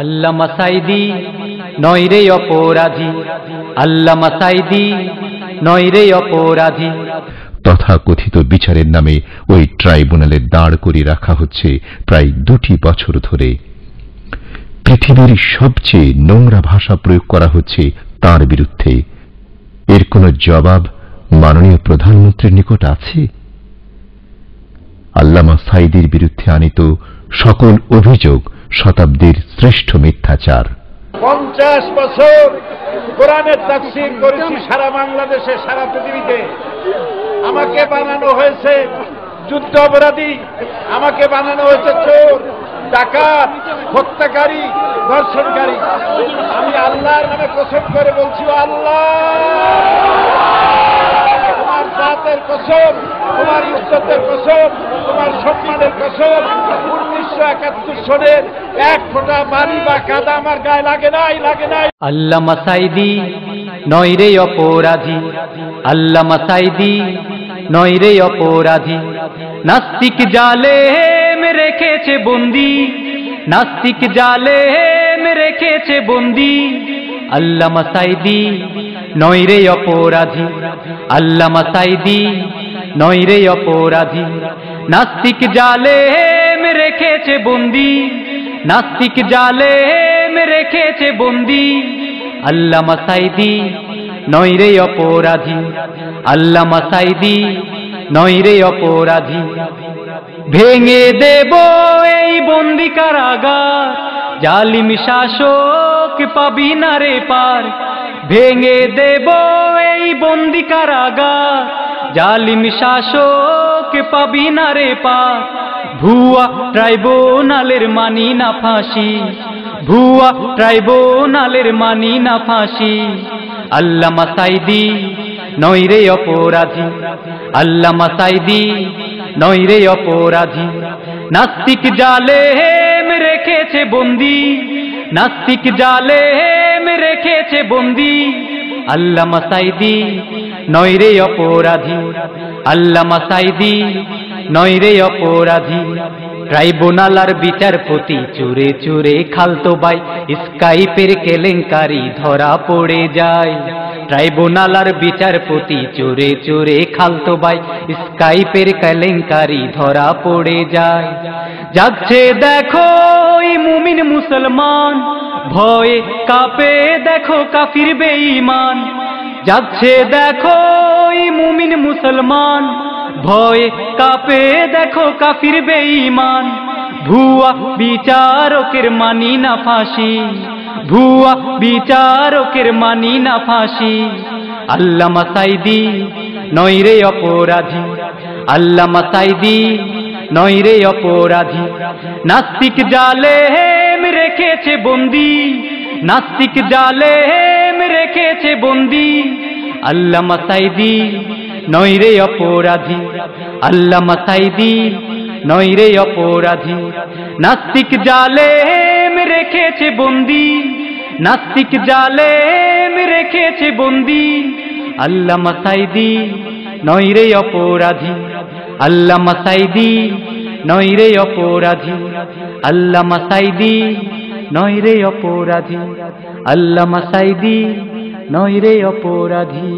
আল্লামা সাঈদী নয় রে অপরাধী, আল্লামা সাঈদী নয় রে অপরাধী। তথাকথিত বিচারের নামে ওই ট্রাইব্যুনালে দাঁড় করিয়ে রাখা হচ্ছে প্রায় 2 বছর ধরে। পৃথিবীর সবচেয়ে নোংরা ভাষা প্রয়োগ করা হচ্ছে তার বিরুদ্ধে। এর কোনো জবাব মাননীয় প্রধানমন্ত্রীর নিকট আছে? আল্লামা সাঈদীর বিরুদ্ধে আনিত সকল অভিযোগ শতাব্দীর শ্রেষ্ঠ মিথ্যাচার। 50 বছর কোরআনের তাফসীর করেছি সারা বাংলাদেশে, সারা পৃথিবীতে। আমাকে বানানো হয়েছে যুদ্ধ অপরাধী, আমাকে বানানো হয়েছে চোর, ডাকাত, হত্যাকারী, ধর্ষণকারী। আমি আল্লাহর নামে কসম করে বলছি, আল্লাহ তোমার জাতের কসম, তোমার ইজ্জতের কসম, তোমার সম্মানের কসম, 1971 সনের 1 ফোঁটা বালি বা কাদা আমার গায়ে লাগে নাই, লাগে নাই। আল্লামা সাঈদী নয় রে অপরাধী, আল্লামা সাঈদী নয় রে অপরাধী। নাস্তিক জালে রেখেছে বন্দি, নাস্তিক জালে রেখেছে বন্দি। আল্লামা সাঈদী নয় রে অপরাধী, আল্লামা সাঈদী নয় রে অপরাধী। নাস্তিক জালে রেখেছে বন্দি, নাস্তিক জালে রেখেছে বন্দি। আল্লামা সাঈদী নয় রে অপরাধী, আল্লামা সাঈদী নয় রে অপরাধী। ভেঙে দেব এই বন্দি কারাগার, জালিম শাসক পাবি না রে পার। ভেঙে দেব এই বন্দি কারাগার, জালিম শাসক পাবি না রে পার। ভুয়া ট্রাইব্যুনালের মানি না ফাঁসি, ভুয়া ট্রাইব্যুনালের মানি না ফাঁসি। আল্লামা সাঈদী নয় রে অপরাধী, আল্লামা সাঈদী নয় রে অপরাধী। নাস্তিক জালে রেখেছে বন্দি, নাস্তিক জালে রেখেছে বন্দি। আল্লামা সাঈদী নয় রে অপরাধী, আল্লামা সাঈদী নয় রে অপরাধী। ট্রাইব্যুনাল আর বিচারপতি চুরে চুরে খালতো ভাই, স্কাইপের কেলেঙ্কারি ধরা পড়ে যায়। ট্রাইব্যুনাল আর বিচারপতি চুরে চুরে খালতো ভাই, স্কাইপের কেলেঙ্কারি ধরা পড়ে যায়। যাচ্ছে দেখো ওই মুমিন মুসলমান, ভয়ে কাঁপে দেখো কাফির বেঈমান। যাচ্ছে দেখো ওই মুমিন মুসলমান, ভয়ে কাঁপে দেখো কাফির বেঈমান। ভুয়া বিচারকের মানি না ফাঁসি, ভুয়া বিচারকের মানি না ফাঁসি। আল্লামা সাঈদী নয় রে অপরাধী, আল্লামা সাঈদী নয় রে অপরাধী। নাস্তিক জালে রেখেছে বন্দি, নাস্তিক জালে রেখেছে বন্দি। আল্লামা সাঈদী নয় রে অপরাধী, আল্লামা সাঈদী নয় রে অপরাধী। নাস্তিক জালে রেখেছে বন্দি, নাস্তিক জালে রেখেছে বন্দি। আল্লামা সাঈদী নয় রে অপরাধী, আল্লামা সাঈদী নয় রে অপরাধী। আল্লামা সাঈদী নয় রে অপরাধী, আল্লামা সাঈদী নয় রে অপরাধী।